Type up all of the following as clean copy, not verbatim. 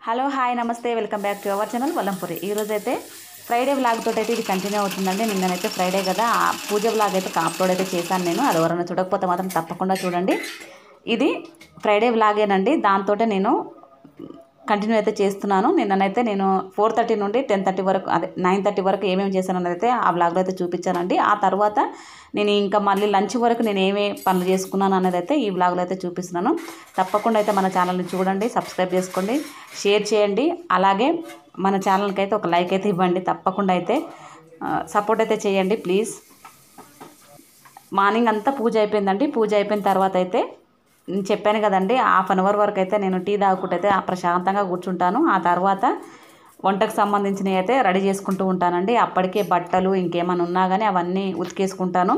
Hello hi నమస్తే welcome back to our channel Vallampuri. ఈరోజు అయితే ఫ్రైడే వ్లాగ్ తోటి అయితే ఇది కంటిన్యూ అవుతుందండి. నిన్ననైతే ఫ్రైడే కదా, ఆ పూజ వ్లాగ్ అయితే అప్లోడ్ అయితే చేశాను నేను. అది ఎవరైనా చూడకపోతే మాత్రం తప్పకుండా చూడండి. ఇది ఫ్రైడే వ్లాగేనండి. దాంతో నేను కంటిన్యూ అయితే చేస్తున్నాను. నిన్ననైతే నేను 4:30 నుండి 10:30 వరకు, అదే 9:30 వరకు ఏమేమి చేశాను అన్నది అయితే ఆ వ్లాగ్లో అయితే చూపించానండి. ఆ తర్వాత నేను ఇంకా మళ్ళీ లంచ్ వరకు నేను ఏమేమి పనులు చేసుకున్నాను అనేది అయితే ఈ వ్లాగ్లో అయితే చూపిస్తున్నాను. తప్పకుండా అయితే మన ఛానల్ని చూడండి, సబ్స్క్రైబ్ చేసుకోండి, షేర్ చేయండి. అలాగే మన ఛానల్కి అయితే ఒక లైక్ అయితే ఇవ్వండి. తప్పకుండా అయితే సపోర్ట్ అయితే చేయండి ప్లీజ్. మార్నింగ్ అంతా పూజ అయిపోయిందండి. పూజ అయిపోయిన తర్వాత అయితే నేను చెప్పాను కదండి, 1/2 అవర్ వరకు అయితే నేను టీ తాగుకుంటూ అయితే ప్రశాంతంగా కూర్చుంటాను. ఆ తర్వాత వంటకు సంబంధించినవి అయితే రెడీ చేసుకుంటూ ఉంటానండి. అప్పటికే బట్టలు ఇంకేమైనా ఉన్నా కానీ అవన్నీ ఉతికేసుకుంటాను.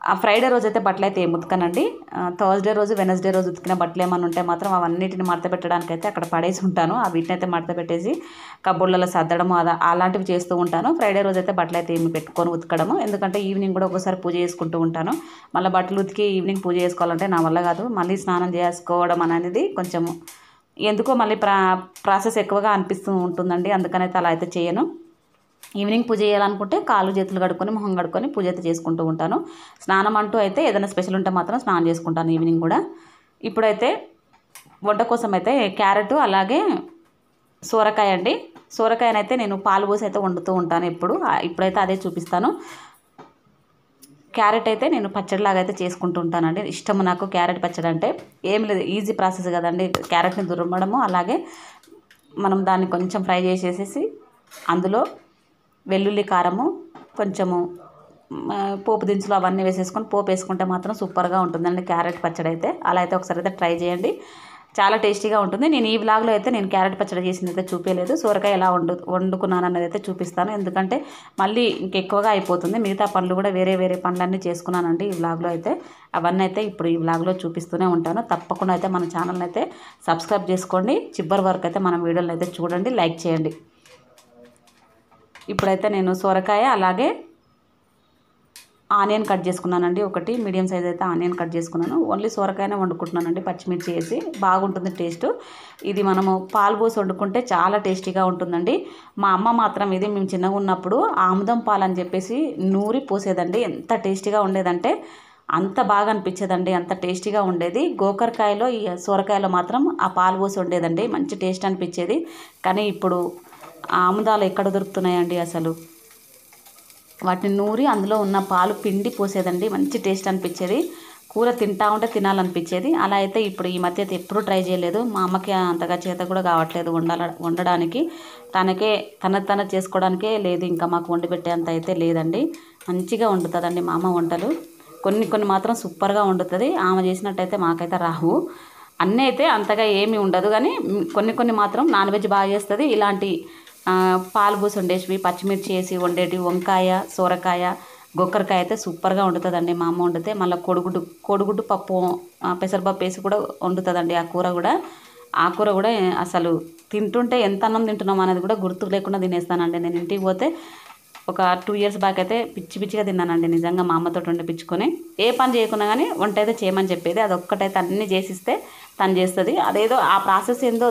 ఆ ఫ్రైడే రోజు అయితే బట్టలు అయితే ఏం ఉతకనండి. థర్స్డే రోజు, వెనస్డే రోజు ఉతికిన బట్టలు ఏమైనా ఉంటే మాత్రం అవన్నిటిని మడత పెట్టడానికి అయితే అక్కడ పడేసి ఉంటాను. ఆ వీటిని అయితే మడత పెట్టేసి కబోర్డ్లలో సర్దడం అలాంటివి చేస్తూ ఉంటాను. ఫ్రైడే రోజు అయితే బట్టలు అయితే ఏమి పెట్టుకొని ఉతకడము, ఎందుకంటే ఈవినింగ్ కూడా ఒకసారి పూజ చేసుకుంటూ ఉంటాను. మళ్ళీ బట్టలు ఉతికి ఈవినింగ్ పూజ చేసుకోవాలంటే నా వల్ల కాదు. మళ్ళీ స్నానం చేసుకోవడం అనేది కొంచెము ఎందుకో మళ్ళీ ప్రాసెస్ ఎక్కువగా అనిపిస్తూ ఉంటుందండి. అందుకనైతే అలా అయితే చేయను. ఈవినింగ్ పూజ చేయాలనుకుంటే కాళ్ళు చేతులు కడుక్కొని మొహం కడుక్కొని పూజ అయితే చేసుకుంటూ ఉంటాను. స్నానం అంటూ అయితే ఏదైనా స్పెషల్ ఉంటే మాత్రం స్నానం చేసుకుంటాను ఈవినింగ్ కూడా. ఇప్పుడైతే వంట కోసం అయితే క్యారెట్ అలాగే సోరకాయ అండి. సోరకాయనైతే నేను పాలు పోసి అయితే వండుతూ ఉంటాను ఇప్పుడైతే అదే చూపిస్తాను. క్యారెట్ అయితే నేను పచ్చడిలాగా అయితే చేసుకుంటూ ఉంటానండి. ఇష్టం నాకు క్యారెట్ పచ్చడి అంటే. ఏం లేదు, ఈజీ ప్రాసెస్ కదండి. క్యారెట్ని దురమడము, అలాగే మనం దాన్ని కొంచెం ఫ్రై చేసేసి అందులో వెల్లుల్లి కారము, కొంచెము పోపు దినుసులు అవన్నీ వేసేసుకొని పోపు వేసుకుంటే మాత్రం సూపర్గా ఉంటుందండి క్యారెట్ పచ్చడి అయితే. అలా అయితే ఒకసారి అయితే ట్రై చేయండి, చాలా టేస్టీగా ఉంటుంది. నేను ఈ వ్లాగ్లో అయితే నేను క్యారెట్ పచ్చడి చేసింది అయితే చూపించలేదు. సోరకాయ ఎలా వండుకున్నాను అన్నది అయితే చూపిస్తాను, ఎందుకంటే మళ్ళీ ఇంకెక్కువగా అయిపోతుంది. మిగతా పనులు కూడా వేరే వేరే పనులన్నీ చేసుకున్నానండి ఈ వ్లాగ్లో అయితే. అవన్నీ అయితే ఇప్పుడు ఈ వ్లాగ్లో చూపిస్తూనే ఉంటాను. తప్పకుండా అయితే మన ఛానల్ని అయితే సబ్స్క్రైబ్ చేసుకోండి. చివరి వరకు అయితే మన వీడియోని అయితే చూడండి, లైక్ చేయండి. ఇప్పుడైతే నేను సొరకాయ అలాగే ఆనియన్ కట్ చేసుకున్నానండి. ఒకటి మీడియం సైజ్ అయితే ఆనియన్ కట్ చేసుకున్నాను. ఓన్లీ సొరకాయనే వండుకుంటున్నానండి, పచ్చిమిర్చి వేసి. బాగుంటుంది టేస్ట్. ఇది మనము పాలు పోసి వండుకుంటే చాలా టేస్టీగా ఉంటుందండి. మా అమ్మ మాత్రం ఇది మేము చిన్నగా ఉన్నప్పుడు ఆముదం పాలు అని చెప్పేసి నూరి పోసేదండి. ఎంత టేస్టీగా ఉండేదంటే అంత బాగా అనిపించేదండి, అంత టేస్టీగా ఉండేది. గోకరకాయలో ఈ సొరకాయలో మాత్రం ఆ పాలు పోసి వండేదండి, మంచి టేస్ట్ అనిపించేది. కానీ ఇప్పుడు ఆముదాలు ఎక్కడ దొరుకుతున్నాయండి అసలు. వాటిని నూరి అందులో ఉన్న పాలు పిండి పోసేదండి, మంచి టేస్ట్ అనిపించేది. కూర తింటా ఉంటే తినాలనిపించేది. అలా అయితే ఇప్పుడు ఈ మధ్య అయితే ఎప్పుడూ ట్రై చేయలేదు. మా అమ్మకి అంతగా చేత కూడా కావట్లేదు వండడానికి. తన చేసుకోవడానికే లేదు, ఇంకా మాకు వండి పెట్టేంత అయితే లేదండి. మంచిగా వండుతుందండి మా అమ్మ వంటలు. కొన్ని మాత్రం సూపర్గా వండుతుంది. ఆమె చేసినట్టయితే మాకైతే రావు. అన్నీ అయితే అంతగా ఏమీ ఉండదు, కానీ కొన్ని మాత్రం నాన్ వెజ్ బాగా చేస్తుంది. ఇలాంటి పాలు పూసి వండేసివి, పచ్చిమిర్చి వేసి వండేటివి, వంకాయ, సొరకాయ, గొక్కరకాయ అయితే సూపర్గా వండుతుందండి మా అమ్మ వండితే. మళ్ళీ కోడిగుడ్డు పప్పు, పెసరపప్పు వేసి కూడా వండుతుందండి. ఆ కూర కూడా అసలు తింటుంటే ఎంత అన్నం తింటున్నాం అనేది కూడా గుర్తు లేకుండా తినేస్తానండి. నేను ఇంటికి పోతే ఒక 2 years బ్యాక్ అయితే పిచ్చిగా తిన్నానండి నిజంగా, మా అమ్మతో వండిపించుకొని. ఏ పని చేయకున్నా కానీ వంట అయితే చేయమని చెప్పేది. అదొక్కటైతే అన్నీ చేసిస్తే తను చేస్తుంది. అదేదో ఆ ప్రాసెస్ ఏందో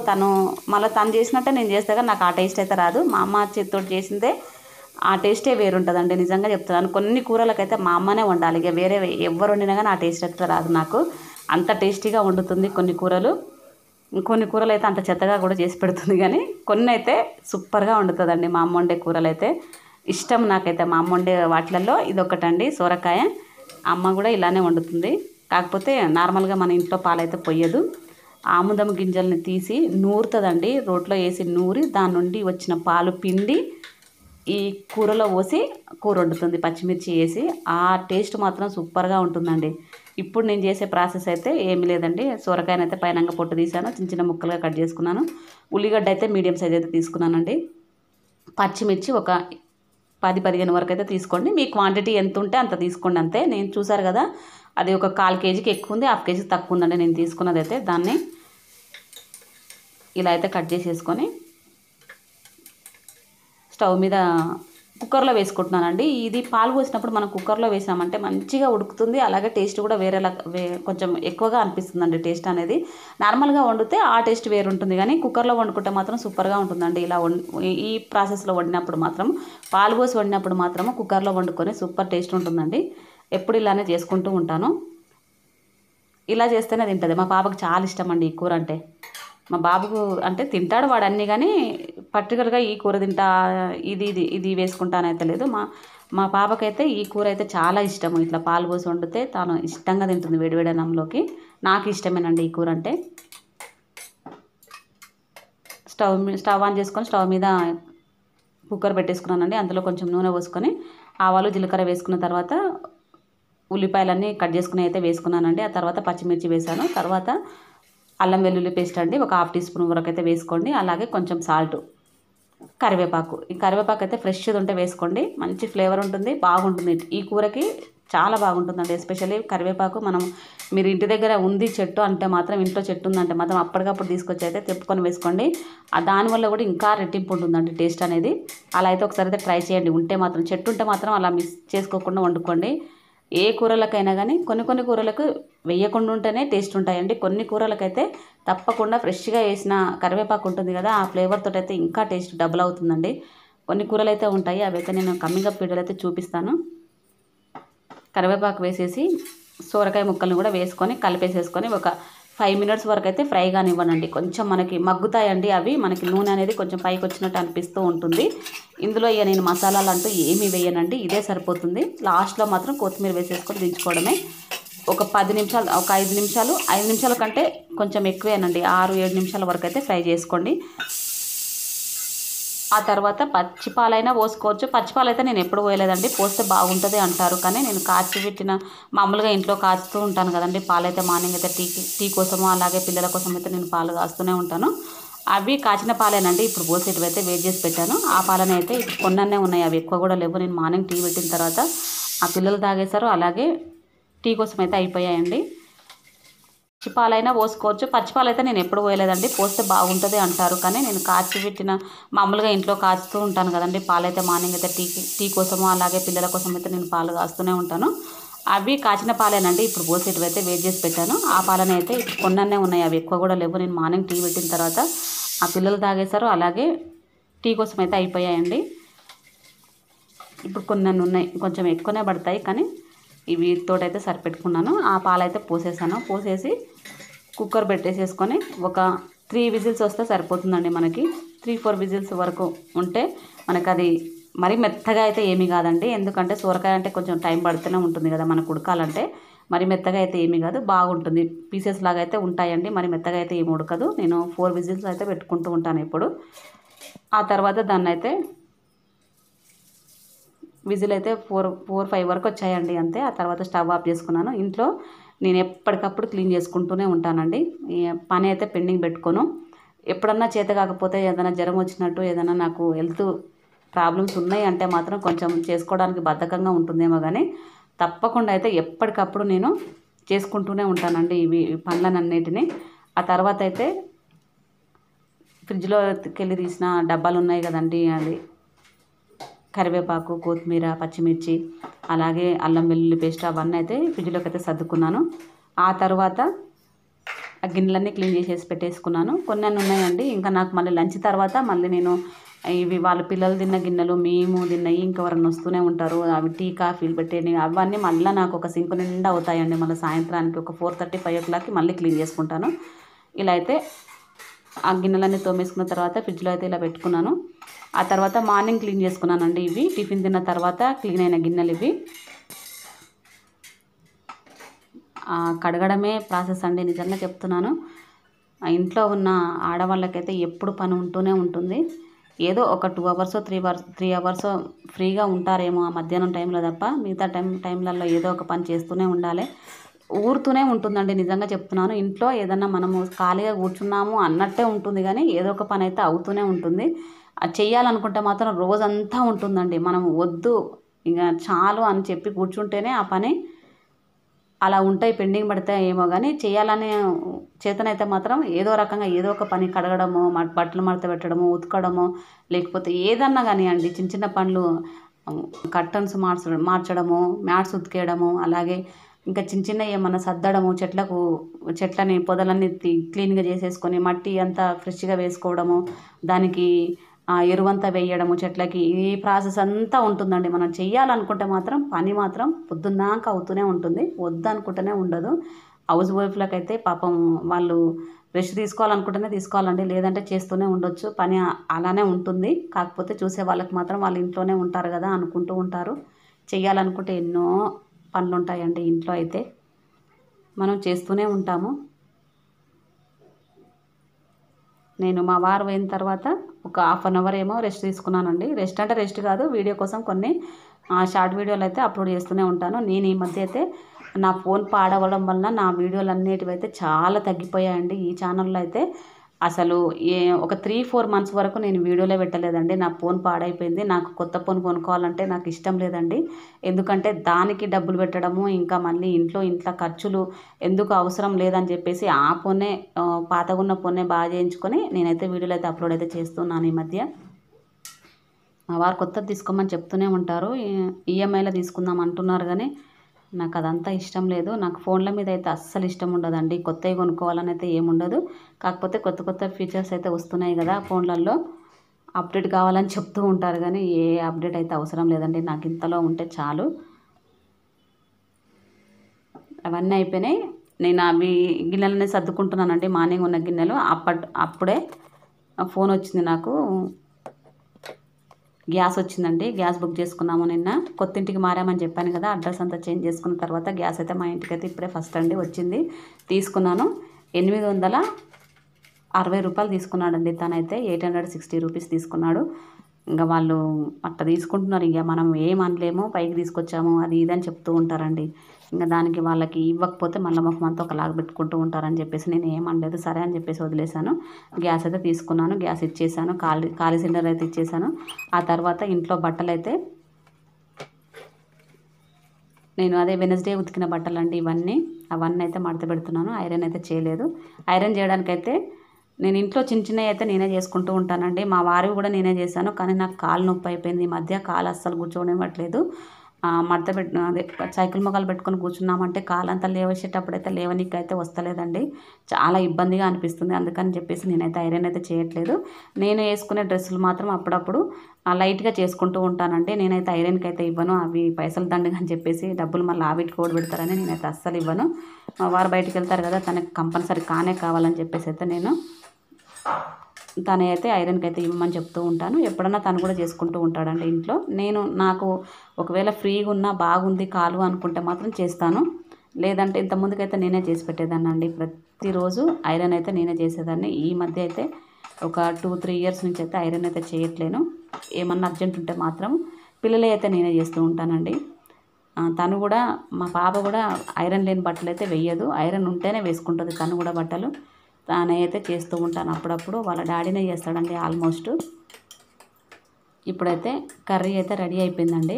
మళ్ళీ తను చేసినట్టే నేను చేస్తే కానీ నాకు ఆ టేస్ట్ అయితే రాదు. మా అమ్మ చేతితో చేసిందే ఆ టేస్టే వేరుంటుందండి, నిజంగా చెప్తున్నాను. కొన్ని కూరలకైతే మా అమ్మనే వండాలి, ఇక వేరే ఎవరు వండినా కానీ ఆ టేస్ట్ అయితే రాదు నాకు. అంత టేస్టీగా వండుతుంది కొన్ని కూరలు అయితే అంత చెత్తగా కూడా చేసి పెడుతుంది. కానీ కొన్ని అయితే సూపర్గా వండుతుందండి మా అమ్మ వండే కూరలు అయితే. ఇష్టం నాకైతే మా అమ్మ వండే వాటిలలో ఇదొకటండి సొరకాయ. అమ్మ కూడా ఇలానే వండుతుంది, కాకపోతే నార్మల్గా మన ఇంట్లో పాలైతే పొయ్యదు. ఆముదం గింజల్ని తీసి నూరుతుందండి, రోట్లో వేసి నూరి దాని నుండి వచ్చిన పాలు పిండి ఈ కూరలో పోసి కూర వండుతుంది పచ్చిమిర్చి వేసి. ఆ టేస్ట్ మాత్రం సూపర్గా ఉంటుందండి. ఇప్పుడు నేను చేసే ప్రాసెస్ అయితే ఏమీ లేదండి. సొరకాయనైతే పైనంగా పొట్టు తీసాను, చిన్న ముక్కలుగా కట్ చేసుకున్నాను. ఉల్లిగడ్డ అయితే మీడియం సైజ్ అయితే తీసుకున్నానండి. పచ్చిమిర్చి ఒక 10-15 వరకు అయితే తీసుకోండి. మీ క్వాంటిటీ ఎంత ఉంటే అంత తీసుకోండి అంతే. నేను చూసారు కదా, అది ఒక 1/4 kgకి ఎక్కువ ఉంది, 1/2 kg తక్కువ ఉందండి నేను తీసుకున్నది అయితే. దాన్ని ఇలా అయితే కట్ చేసేసుకొని స్టవ్ మీద కుక్కర్లో వేసుకుంటున్నానండి. ఇది పాలు పోసినప్పుడు మనం కుక్కర్లో వేసామంటే మంచిగా ఉడుకుతుంది. అలాగే టేస్ట్ కూడా వేరేలా కొంచెం ఎక్కువగా అనిపిస్తుందండి టేస్ట్ అనేది. నార్మల్గా వండితే ఆ టేస్ట్ వేరు ఉంటుంది, కానీ కుక్కర్లో వండుకుంటే మాత్రం సూపర్గా ఉంటుందండి. ఇలా ఈ ప్రాసెస్లో వండినప్పుడు మాత్రం, పాలు పోసి వండినప్పుడు మాత్రం కుక్కర్లో వండుకొని సూపర్ టేస్ట్ ఉంటుందండి. ఎప్పుడు ఇలానే చేసుకుంటూ ఉంటాను. ఇలా చేస్తేనే తింటుంది. మా పాపకు చాలా ఇష్టం అండి ఈ కూర అంటే. మా బాబుకు అంటే తింటాడు వాడు అన్నీ, కానీ పర్టికులర్గా ఈ కూర తింటా, ఇది ఇది ఇది వేసుకుంటానైతే లేదు. మా పాపకైతే ఈ కూర అయితే చాలా ఇష్టము. ఇట్లా పాలు పోసి వండితే తాను ఇష్టంగా తింటుంది వేడివేడి అన్నంలోకి. నాకు ఇష్టమేనండి ఈ కూర అంటే. స్టవ్ ఆన్ చేసుకొని స్టవ్ మీద కుక్కర్ పెట్టేసుకున్నానండి. అందులో కొంచెం నూనె పోసుకొని ఆవాలు జీలకర్ర వేసుకున్న తర్వాత ఉల్లిపాయలన్నీ కట్ చేసుకుని అయితే వేసుకున్నానండి. ఆ తర్వాత పచ్చిమిర్చి వేసాను. తర్వాత అల్లం వెల్లుల్లి పేస్ట్ అండి ఒక 1/2 టీ స్పూన్ వరకు అయితే వేసుకోండి. అలాగే కొంచెం సాల్ట్, కరివేపాకు. ఈ కరివేపాకు అయితే ఫ్రెష్ది ఉంటే వేసుకోండి, మంచి ఫ్లేవర్ ఉంటుంది, బాగుంటుంది. ఈ కూరకి చాలా బాగుంటుందండి. ఎస్పెషల్లీ కరివేపాకు మీరు ఇంటి దగ్గర ఉంది చెట్టు అంటే మాత్రం, ఇంట్లో చెట్టు ఉందంటే మాత్రం అప్పటికప్పుడు తీసుకొచ్చి అయితే తెప్పుకొని వేసుకోండి. దానివల్ల కూడా ఇంకా రెట్టింపు ఉంటుందండి టేస్ట్ అనేది. అలా అయితే ఒకసారి అయితే ట్రై చేయండి. ఉంటే మాత్రం, చెట్టు ఉంటే మాత్రం అలా మిస్ చేసుకోకుండా వండుకోండి. ఏ కూరలకైనా కానీ కొన్ని కూరలకు వేయకుండా ఉంటేనే టేస్ట్ ఉంటాయండి. కొన్ని కూరలకైతే తప్పకుండా ఫ్రెష్గా వేసిన కరివేపాకు ఉంటుంది కదా, ఆ ఫ్లేవర్ తోటి అయితే ఇంకా టేస్ట్ డబుల్ అవుతుందండి. కొన్ని కూరలు అయితే ఉంటాయి, అవి అయితే నేను కమ్మింగ్ అప్ వీడియోలో అయితే చూపిస్తాను. కరివేపాకు వేసేసి సోరకాయ ముక్కలను కూడా వేసుకొని కలిపేసేసుకొని ఒక 5 మినిట్స్ వరకు అయితే ఫ్రై కానివ్వనండి. కొంచెం మనకి మగ్గుతాయండి అవి, మనకి నూనె అనేది కొంచెం పైకి వచ్చినట్టు అనిపిస్తూ ఉంటుంది. ఇందులో ఇక నేను మసాలాలు అంటూ ఏమీ వేయనండి, ఇదే సరిపోతుంది. లాస్ట్లో మాత్రం కొత్తిమీర వేసేసుకొని దించుకోవడమే. ఒక 10 నిమిషాలు, ఒక 5 నిమిషాలు, 5 నిమిషాల కంటే కొంచెం ఎక్కువేనండి, 6-7 నిమిషాల వరకు అయితే ఫ్రై చేసుకోండి. ఆ తర్వాత పచ్చిపాలైనా పోసుకోవచ్చు. పచ్చిపాలు అయితే నేను ఎప్పుడు పోయలేదండి, పోస్తే బాగుంటుంది అంటారు, కానీ నేను కాచి పెట్టిన మామూలుగా ఇంట్లో కాచుతూ ఉంటాను కదండి పాలైతే. మార్నింగ్ అయితే టీ కోసము అలాగే పిల్లల కోసం అయితే నేను పాలు కాస్తూనే ఉంటాను. అవి కాచిన పాలేనండి ఇప్పుడు పోసేటివి అయితే వేడి చేసి పెట్టాను. ఆ పాలనే అయితే ఇప్పుడు కొన్నన్నే ఉన్నాయి, అవి ఎక్కువ కూడా లేవు. నేను మార్నింగ్ టీ పెట్టిన తర్వాత ఆ పిల్లలు తాగేశారు, అలాగే టీ కోసం అయితే అయిపోయాయండి. పచ్చిపాలైనా పోసుకోవచ్చు. పచ్చిపాలు అయితే నేను ఎప్పుడు పోయలేదండి, పోస్తే బాగుంటుంది అంటారు, కానీ నేను కాచి పెట్టిన మామూలుగా ఇంట్లో కాచుతూ ఉంటాను కదండి పాలైతే. మార్నింగ్ అయితే టీ కోసము అలాగే పిల్లల కోసం అయితే నేను పాలు కాస్తూనే ఉంటాను. అవి కాచిన పాలేనండి ఇప్పుడు పోసేటివి అయితే వేడి చేసి పెట్టాను. ఆ పాలనే అయితే ఇప్పుడు కొన్నన్నే ఉన్నాయి, అవి ఎక్కువ కూడా లేవు. నేను మార్నింగ్ టీ పెట్టిన తర్వాత ఆ పిల్లలు తాగేశారు, అలాగే టీ కోసం అయితే అయిపోయాయండి. ఇప్పుడు కొన్ని ఉన్నాయి, కొంచెం ఎక్కువనే పడతాయి, కానీ వీటితోటైతే సరిపెట్టుకున్నాను. ఆ పాలైతే పోసేసాను. పోసేసి కుక్కర్ పెట్టేసేసుకొని ఒక 3 విజిల్స్ వస్తే సరిపోతుందండి మనకి. 3-4 విజిల్స్ వరకు ఉంటే మనకు అది మరీ మెత్తగా అయితే ఏమీ కాదండి. ఎందుకంటే సోరకాయ అంటే కొంచెం టైం పడుతూనే ఉంటుంది కదా మనకు ఉడకాలంటే. మరి మెత్తగా అయితే ఏమీ కాదు, బాగుంటుంది. పీసెస్ లాగా అయితే ఉంటాయండి, మరి మెత్తగా అయితే ఏమి ఉడకదు. నేను 4 విజిల్స్ అయితే పెట్టుకుంటూ ఉంటాను ఇప్పుడు. ఆ తర్వాత దాన్ని అయితే విజిల్ అయితే 4-5 వరకు వచ్చాయండి అంతే. ఆ తర్వాత స్టవ్ ఆఫ్ చేసుకున్నాను. ఇంట్లో నేను ఎప్పటికప్పుడు క్లీన్ చేసుకుంటూనే ఉంటానండి. ఈ పని అయితే పెండింగ్ పెట్టుకోను. ఎప్పుడన్నా చేత కాకపోతే, ఏదైనా జ్వరం వచ్చినట్టు, ఏదైనా నాకు హెల్త్ ప్రాబ్లమ్స్ ఉన్నాయి అంటే మాత్రం కొంచెం చేసుకోవడానికి బద్ధకంగా ఉంటుందేమో, కానీ తప్పకుండా అయితే ఎప్పటికప్పుడు నేను చేసుకుంటూనే ఉంటానండి ఇవి పనులన్నిటిని. ఆ తర్వాత అయితే ఫ్రిడ్జ్లోకి వెళ్ళి తీసిన డబ్బాలు ఉన్నాయి కదండి, అది కరివేపాకు, కొత్తిమీర, పచ్చిమిర్చి, అలాగే అల్లం వెల్లుల్లి పేస్ట్ అవన్నీ అయితే ఫ్రిడ్జ్లోకి అయితే సర్దుకున్నాను. ఆ తర్వాత ఆ గిన్నెలన్నీ క్లీన్ చేసేసి పెట్టేసుకున్నాను. కొన్ని ఉన్నాయండి, ఇంకా నాకు మళ్ళీ లంచ్ తర్వాత మళ్ళీ నేను ఇవి వాళ్ళ పిల్లలు తిన్న గిన్నెలు, మేము తిన్నవి ఇంకెవరన్నా వస్తూనే ఉంటారు, అవి టీ కాఫీలు పెట్టేవి, అవన్నీ మళ్ళీ నాకు ఒక సింక్ నిండా అవుతాయండి. మళ్ళీ సాయంత్రానికి ఒక 4:30-5 మళ్ళీ క్లీన్ చేసుకుంటాను. ఇలా అయితే ఆ గిన్నెలన్నీ తోమేసుకున్న తర్వాత ఫ్రిడ్జ్లో అయితే ఇలా పెట్టుకున్నాను. ఆ తర్వాత మార్నింగ్ క్లీన్ చేసుకున్నానండి. ఇవి టిఫిన్ తిన్న తర్వాత క్లీన్ అయిన గిన్నెలు ఇవి. కడగడమే ప్రాసెస్ అండి, నిజంగా చెప్తున్నాను. ఇంట్లో ఉన్న ఆడవాళ్ళకైతే ఎప్పుడు పని ఉంటూనే ఉంటుంది. ఏదో ఒక 2 అవర్స్ 3 అవర్స్ ఫ్రీగా ఉంటారేమో ఆ మధ్యాహ్నం టైంలో తప్ప, మిగతా టైంలలో ఏదో ఒక పని చేస్తూనే ఉండాలి. ఊరుతూనే ఉంటుందండి, నిజంగా చెప్తున్నాను. ఇంట్లో ఏదన్నా మనము ఖాళీగా కూర్చున్నాము అన్నట్టే ఉంటుంది, కానీ ఏదో ఒక పని అయితే అవుతూనే ఉంటుంది. అది చెయ్యాలనుకుంటే మాత్రం రోజంతా ఉంటుందండి. మనం వద్దు ఇక చాలు అని చెప్పి కూర్చుంటేనే ఆ పని అలా ఉంటాయి, పెండింగ్ పడతాయి ఏమో, కానీ చేయాలనే చేతనైతే మాత్రం ఏదో రకంగా ఏదో ఒక పని, కడగడము, బట్టలు మడత పెట్టడము, ఉతకడము, లేకపోతే ఏదన్నా కానివ్వండి చిన్న చిన్న పనులు కర్టన్స్ మార్చడము, మ్యాట్స్ ఉతికేయడము, అలాగే ఇంకా చిన్న చిన్న ఏమన్నా సర్దడము, చెట్లని పొదలన్నీ క్లీన్గా చేసేసుకొని మట్టి అంతా ఫ్రెష్గా వేసుకోవడము, దానికి ఎరువంతా వేయడము చెట్లకి, ఈ ప్రాసెస్ అంతా ఉంటుందండి. మనం చెయ్యాలనుకుంటే మాత్రం పని మాత్రం పొద్దున్నాక అవుతూనే ఉంటుంది, వద్దనుకుంటూనే ఉండదు. హౌస్ వైఫ్లకైతే పాపం వాళ్ళు రెస్ట్ తీసుకోవాలనుకుంటేనే తీసుకోవాలండి, లేదంటే చేస్తూనే ఉండొచ్చు. పని అలానే ఉంటుంది. కాకపోతే చూసే వాళ్ళకి మాత్రం వాళ్ళు ఇంట్లోనే ఉంటారు కదా అనుకుంటూ ఉంటారు. చెయ్యాలనుకుంటే ఎన్నో పనులు ఉంటాయండి ఇంట్లో అయితే, మనం చేస్తూనే ఉంటాము. నేను మా వారు పోయిన తర్వాత ఒక హాఫ్ అన్ అవర్ ఏమో రెస్ట్ తీసుకున్నానండి. రెస్ట్ అంటే రెస్ట్ కాదు, వీడియో కోసం కొన్ని షార్ట్ వీడియోలు అయితే అప్లోడ్ చేస్తూనే ఉంటాను. నేను ఈ మధ్య అయితే నా ఫోన్ పాడవడం వల్ల నా వీడియోలు అన్నిటివి అయితే చాలా తగ్గిపోయాయండి. ఈ ఛానల్లో అయితే అసలు ఒక 3-4 మంత్స్ వరకు నేను వీడియోలే పెట్టలేదండి. నా ఫోన్ పాడైపోయింది. నాకు కొత్త ఫోన్ కొనుక్కోవాలంటే నాకు ఇష్టం లేదండి. ఎందుకంటే దానికి డబ్బులు పెట్టడము, ఇంకా మళ్ళీ ఇంట్లో ఖర్చులు ఎందుకు అవసరం లేదని చెప్పేసి ఆ ఫోనే, పాతగున్న ఫోనే బాగా చేయించుకొని నేనైతే వీడియోలు అయితే అప్లోడ్ అయితే చేస్తున్నాను ఈ మధ్య. మా వారు కొత్తది తీసుకోమని చెప్తూనే ఉంటారు, ఈఎంఐలో తీసుకుందాం అంటున్నారు, కానీ నాకు అదంతా ఇష్టం లేదు. నాకు ఫోన్ల మీద అయితే అస్సలు ఇష్టం ఉండదండి. కొత్తవి కొనుక్కోవాలని అయితే ఏముండదు. కాకపోతే కొత్త కొత్త ఫీచర్స్ అయితే వస్తున్నాయి కదా ఫోన్లలో, అప్డేట్ కావాలని చెప్తూ ఉంటారు, కానీ ఏ అప్డేట్ అయితే అవసరం లేదండి. నాకు ఇంతలో ఉంటే చాలు. అవన్నీ అయిపోయినాయి. నేను అవి గిన్నెలనే సర్దుకుంటున్నానండి, మార్నింగ్ ఉన్న గిన్నెలు. అప్పుడే ఫోన్ వచ్చింది నాకు, గ్యాస్ వచ్చిందండి. గ్యాస్ బుక్ చేసుకున్నాము నిన్న. కొత్త ఇంటికి మారామని చెప్పాను కదా, అడ్రస్ అంతా చేంజ్ చేసుకున్న తర్వాత గ్యాస్ అయితే మా ఇంటికి అయితే ఇప్పుడే ఫస్ట్ అండి వచ్చింది. తీసుకున్నాను. 860 రూపాయలు తీసుకున్నాడండి తనైతే. 860 రూపీస్ తీసుకున్నాడు. ఇంకా వాళ్ళు అట్లా తీసుకుంటున్నారు, ఇక మనం ఏమనలేము, పైకి తీసుకొచ్చాము అది ఇదని చెప్తూ ఉంటారండి. ఇంకా దానికి వాళ్ళకి ఇవ్వకపోతే మళ్ళీ ముఖం అంతా ఒకలాగా పెట్టుకుంటూ ఉంటారని చెప్పేసి నేను ఏమనలేదు, సరే అని చెప్పేసి వదిలేశాను. గ్యాస్ అయితే తీసుకున్నాను, గ్యాస్ ఇచ్చేసాను, ఖాళీ సిలిండర్ అయితే ఇచ్చేసాను. ఆ తర్వాత ఇంట్లో బట్టలు అయితే నేను అదే వెనస్డే ఉతికిన బట్టలు అండి అవన్నీ అయితే మడత పెడుతున్నాను. ఐరన్ అయితే చేయలేదు. ఐరన్ చేయడానికైతే నేను ఇంట్లో చిన్నవి అయితే నేనే చేసుకుంటూ ఉంటానండి. మా వారివి కూడా నేనే చేశాను, కానీ నాకు కాలు నొప్పి అయిపోయింది ఈ మధ్య. కాలు అస్సలు కూర్చోనివ్వట్లేదు. అదే సైకిల్ మొక్కలు పెట్టుకొని కూర్చున్నామంటే కాలంతా లేవేసేటప్పుడైతే లేవనీకి అయితే వస్తలేదండి. చాలా ఇబ్బందిగా అనిపిస్తుంది. అందుకని చెప్పేసి నేనైతే ఐరన్ అయితే చేయట్లేదు. నేను వేసుకునే డ్రెస్సులు మాత్రం అప్పుడప్పుడు లైట్గా చేసుకుంటూ ఉంటానండి. నేనైతే ఐరన్కి అయితే ఇవ్వను, అవి పైసలు దండగా అని చెప్పేసి డబ్బులు మళ్ళీ ఆవిటికి కూడా పెడతారని నేనైతే అస్సలు ఇవ్వను. మా వారు బయటికి వెళ్తారు కదా, తనకి కంపల్సరీ కావాలని చెప్పేసి అయితే నేను తనైతే ఐరన్కి అయితే ఇవ్వమని చెప్తూ ఉంటాను. ఎప్పుడన్నా తను కూడా చేసుకుంటూ ఉంటాడండి ఇంట్లో. నాకు ఒకవేళ ఫ్రీగా ఉన్నా బాగుంది కాలు అనుకుంటే మాత్రం చేస్తాను, లేదంటే ఇంతకుముందుకైతే నేనే చేసి పెట్టేదాన్ని అండి. ప్రతిరోజు ఐరన్ అయితే నేనే చేసేదాన్ని. ఈ మధ్య అయితే ఒక 2-3 ఇయర్స్ నుంచి అయితే ఐరన్ అయితే చేయట్లేను. ఏమన్నా అర్జెంట్ ఉంటే మాత్రం పిల్లలే అయితే నేనే చేస్తూ ఉంటానండి. తను కూడా, మా పాప కూడా ఐరన్ లేని బట్టలు అయితే వేయదు, ఐరన్ ఉంటేనే వేసుకుంటుంది తను కూడా బట్టలు. తానే అయితే చేస్తూ ఉంటాను అప్పుడప్పుడు. వాళ్ళ డాడీనే చేస్తాడండి ఆల్మోస్ట్. ఇప్పుడైతే కర్రీ అయితే రెడీ అయిపోయిందండి.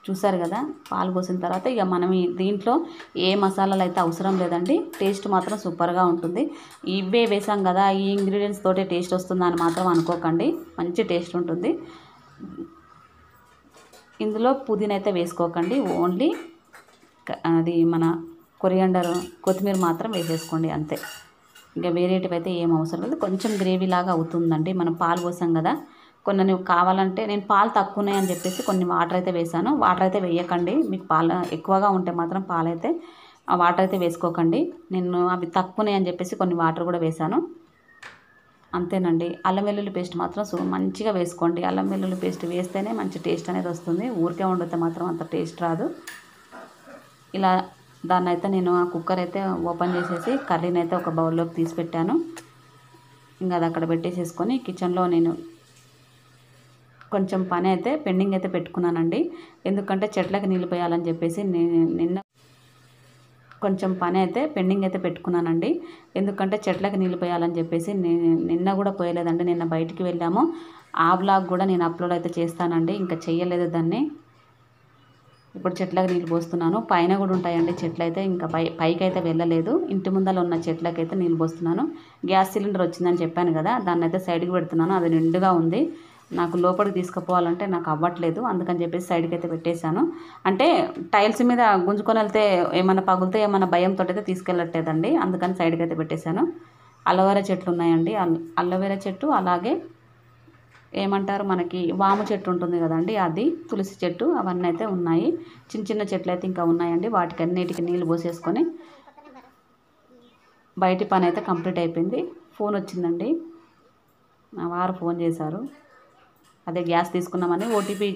చూసారు కదా, పాలు పోసిన తర్వాత ఇక మనం దీంట్లో ఏ మసాలాలు అయితే అవసరం లేదండి. టేస్ట్ మాత్రం సూపర్గా ఉంటుంది. ఇవే వేసాం కదా, ఈ ఇంగ్రీడియంట్స్ తోటే టేస్ట్ వస్తుందని మాత్రం అనుకోకండి, మంచి టేస్ట్ ఉంటుంది. ఇందులో పుదీనా అయితే వేసుకోకండి, ఓన్లీ అది మన కొత్తిమీర మాత్రం వేసేసుకోండి అంతే. ఇంకా వేరేటివి అయితే ఏం అవసరం లేదు. కొంచెం గ్రేవీ లాగా అవుతుందండి, మనం పాలు పోసాం కదా. కొన్ని కావాలంటే నేను పాలు తక్కువనే అని చెప్పేసి కొన్ని వాటర్ అయితే వేసాను. వాటర్ అయితే వేయకండి, మీకు పాలు ఎక్కువగా ఉంటే మాత్రం పాలైతే వాటర్ అయితే వేసుకోకండి. నేను అవి తక్కువనే అని చెప్పేసి కొన్ని వాటర్ కూడా వేసాను, అంతేనండి. అల్లం వెల్లుల్లి పేస్ట్ మాత్రం మంచిగా వేసుకోండి. అల్లం వెల్లుల్లి పేస్ట్ వేస్తేనే మంచి టేస్ట్ అనేది వస్తుంది, ఊరికే వండితే మాత్రం అంత టేస్ట్ రాదు. ఇలా దాన్ని అయితే నేను ఆ కుక్కర్ అయితే ఓపెన్ చేసేసి కర్రీని అయితే ఒక బౌల్లోకి తీసి పెట్టాను. ఇంకా అది అక్కడ పెట్టేసేసుకొని కిచెన్లో నేను కొంచెం పని అయితే పెండింగ్ అయితే పెట్టుకున్నానండి. ఎందుకంటే చెట్లకి నీళ్ళు పోయాలని చెప్పేసి నిన్న కొంచెం పని అయితే పెండింగ్ అయితే పెట్టుకున్నానండి. ఎందుకంటే చెట్లకి నీళ్ళు పోయాలని చెప్పేసి నిన్న కూడా పోయలేదండి. నిన్న బయటికి వెళ్ళాము. ఆ బ్లాగ్ కూడా నేను అప్లోడ్ అయితే చేస్తానండి, ఇంకా చెయ్యలేదు దాన్ని. ఇప్పుడు చెట్లకు నీళ్ళు పోస్తున్నాను. పైన కూడా ఉంటాయండి చెట్లు అయితే, ఇంకా పైకి అయితే వెళ్ళలేదు. ఇంటి ముందర ఉన్న చెట్లకైతే నీళ్ళు పోస్తున్నాను. గ్యాస్ సిలిండర్ వచ్చిందని చెప్పాను కదా, దాన్ని అయితే సైడ్కి పెడుతున్నాను. అది నిండుగా ఉంది. నాకు లోపలికి తీసుకుపోవాలంటే నాకు అవ్వట్లేదు, అందుకని చెప్పేసి సైడ్కి అయితే పెట్టేశాను. అంటే టైల్స్ మీద గుంజుకొని వెళ్తే ఏమైనా పగులితే ఏమైనా భయంతో అయితే తీసుకెళ్ళట్లేదండి, అందుకని సైడ్కి అయితే పెట్టేశాను. అలోవెరా చెట్లు ఉన్నాయండి, అలోవెరా చెట్టు, అలాగే ఏమంటారు మనకి వాము చెట్టు ఉంటుంది కదండి, అది తులసి చెట్టు, అవన్నీ అయితే ఉన్నాయి. చిన్న చిన్న చెట్లు అయితే ఇంకా ఉన్నాయండి. వాటికి అన్నిటికీ నీళ్ళు పోసేసుకొని బయటి పని అయితే కంప్లీట్ అయిపోయింది. ఫోన్ వచ్చిందండి, మా వారు ఫోన్ చేశారు. అదే గ్యాస్ తీసుకున్నామని ఓటీపీ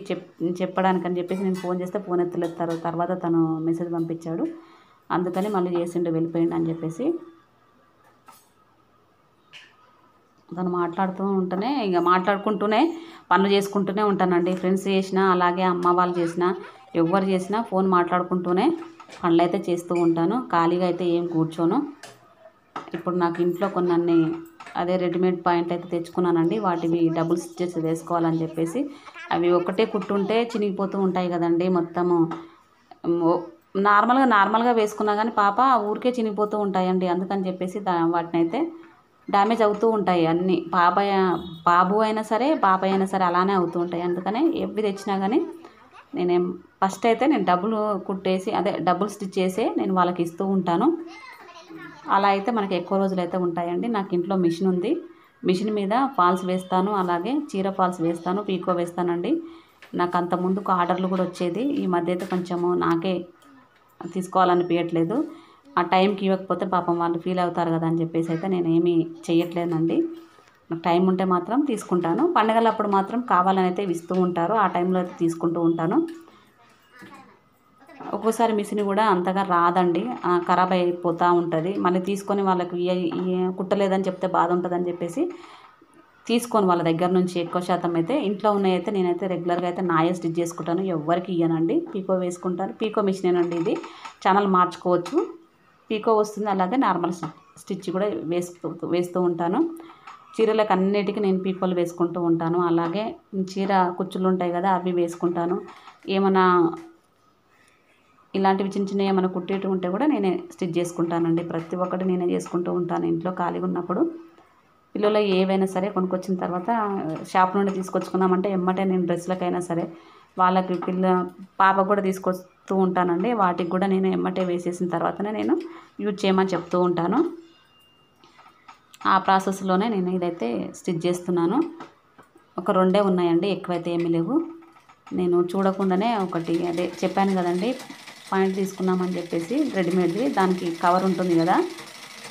చెప్పడానికని చెప్పేసి నేను ఫోన్ చేస్తే ఫోన్ ఎత్తలేస్తారు. తర్వాత తను మెసేజ్ పంపించాడు, అందుకని మళ్ళీ చేసిండు వెళ్ళిపోయిండు అని చెప్పేసి. తను మాట్లాడుతూ ఉంటేనే ఇక మాట్లాడుకుంటూనే పనులు చేసుకుంటూనే ఉంటానండి. ఫ్రెండ్స్ చేసినా అలాగే అమ్మ వాళ్ళు చేసినా ఎవరు చేసినా ఫోన్ మాట్లాడుకుంటూనే పనులు అయితే చేస్తూ ఉంటాను. ఖాళీగా అయితే ఏం కూర్చోను. ఇప్పుడు నాకు ఇంట్లో కొన్ని అదే రెడీమేడ్ పాయింట్లు అయితే తెచ్చుకున్నానండి. వాటివి డబుల్ స్టిచెస్ వేసుకోవాలని చెప్పేసి. అవి ఒకటే కుట్టుంటే చినిగిపోతూ ఉంటాయి కదండి మొత్తము. నార్మల్గా వేసుకున్నా కానీ పాప ఊరికే చినిగిపోతూ ఉంటాయండి, అందుకని చెప్పేసి వాటిని అయితే డ్యామేజ్ అవుతూ ఉంటాయి అన్నీ. బాబు అయినా సరే పాప అయినా సరే అలానే అవుతూ ఉంటాయి. అందుకనే ఎవి తెచ్చినా కానీ ఫస్ట్ అయితే నేను డబుల్ స్టిచ్ చేసి నేను వాళ్ళకి ఇస్తూ ఉంటాను. అలా అయితే మనకి ఎక్కువ రోజులు అయితే ఉంటాయండి. నాకు ఇంట్లో మిషన్ ఉంది, మిషన్ మీద ఫాల్స్ వేస్తాను, అలాగే చీర ఫాల్స్ వేస్తాను, పీకో వేస్తానండి. నాకు అంత ముందుకు ఆర్డర్లు కూడా వచ్చేది. ఈ మధ్య అయితే కొంచెము నాకే తీసుకోవాలనిపించట్లేదు. ఆ టైంకి ఇవ్వకపోతే పాపం వాళ్ళు ఫీల్ అవుతారు కదా అని చెప్పేసి అయితే నేను ఏమీ చెయ్యట్లేదండి. నాకు టైం ఉంటే మాత్రం తీసుకుంటాను. పండగలప్పుడు మాత్రం కావాలని అయితే ఇస్తూ ఉంటారు, ఆ టైంలో అయితే తీసుకుంటూ ఉంటాను. ఒక్కోసారి మిషన్ కూడా అంతగా రాదండి, ఖరాబ్ అయిపోతూ ఉంటుంది. మళ్ళీ తీసుకొని వాళ్ళకి కుట్టలేదని చెప్తే బాధ ఉంటుందని చెప్పేసి తీసుకొని వాళ్ళ దగ్గర నుంచి ఎక్కువ శాతం అయితే ఇంట్లో ఉన్నాయైతే నేనైతే రెగ్యులర్గా అయితే నాయే స్టిచ్ చేసుకుంటాను, ఎవరికి ఇయ్యనండి. పీకో వేసుకుంటాను. పీకో మిషనేనండి ఇది, ఛానల్ మార్చుకోవచ్చు. పీకో వస్తుంది, అలాగే నార్మల్ స్టిచ్ కూడా వేస్తూ ఉంటాను. చీరలకు అన్నిటికీ నేను పీకోలు వేసుకుంటూ ఉంటాను. అలాగే చీర కుచ్చులు ఉంటాయి కదా, అవి వేసుకుంటాను. ఏమైనా ఇలాంటివి చిన్న చిన్నవి ఏమైనా కుట్టేటివి ఉంటే కూడా నేనే స్టిచ్ చేసుకుంటానండి. ప్రతి ఒక్కటి నేనే చేసుకుంటూ ఉంటాను ఇంట్లో ఖాళీగా ఉన్నప్పుడు. పిల్లలు ఏవైనా సరే కొనుక్కొచ్చిన తర్వాత షాప్ నుండి తీసుకొచ్చుకున్నామంటే ఎమ్మటే నేను డ్రెస్లకైనా సరే వాళ్ళకి పాప కూడా తీసుకొస్తూ ఉంటానండి. వాటికి కూడా నేను ఎమ్మటే వేసేసిన తర్వాతనే నేను యూజ్ చేయమని చెప్తూ ఉంటాను. ఆ ప్రాసెస్లోనే నేను ఇదైతే స్టిచ్ చేస్తున్నాను. ఒక 2 ఉన్నాయండి, ఎక్కువైతే ఏమీ లేవు. నేను చూడకుండానే అదే చెప్పాను కదండి, పాయింట్ తీసుకున్నామని చెప్పేసి రెడీమేడ్ది, దానికి కవర్ ఉంటుంది కదా,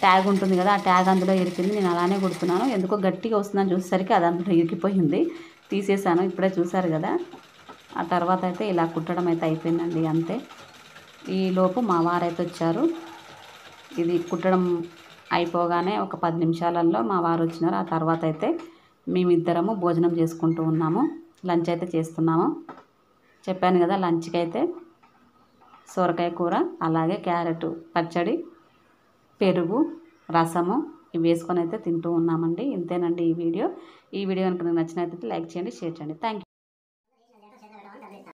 ట్యాగ్ ఉంటుంది కదా, ఆ ట్యాగ్ అందులో ఇరికింది. నేను అలానే కుడుతున్నాను. ఎందుకో గట్టిగా వస్తుందని చూసేసరికి అది అందులో ఇరికిపోయింది, తీసేసాను. ఇప్పుడే చూసారు కదా. ఆ తర్వాత అయితే ఇలా కుట్టడం అయితే అయిపోయిందండి, అంతే. ఈలోపు మా వారైతే వచ్చారు. ఇది కుట్టడం అయిపోగానే ఒక 10 నిమిషాలలో మా వారు వచ్చినారు. ఆ తర్వాత అయితే మేమిద్దరము భోజనం చేసుకుంటూ ఉన్నాము, లంచ్ అయితే చేస్తున్నాము. చెప్పాను కదా, లంచ్కి అయితే సొరకాయ కూర, అలాగే క్యారెట్ పచ్చడి, పెరుగు, రసము ఇవి వేసుకొని అయితే తింటూ ఉన్నామండి. ఇంతేనండి ఈ వీడియో కనుక మీకు నచ్చినట్లయితే లైక్ చేయండి, షేర్ చేయండి. Thank you.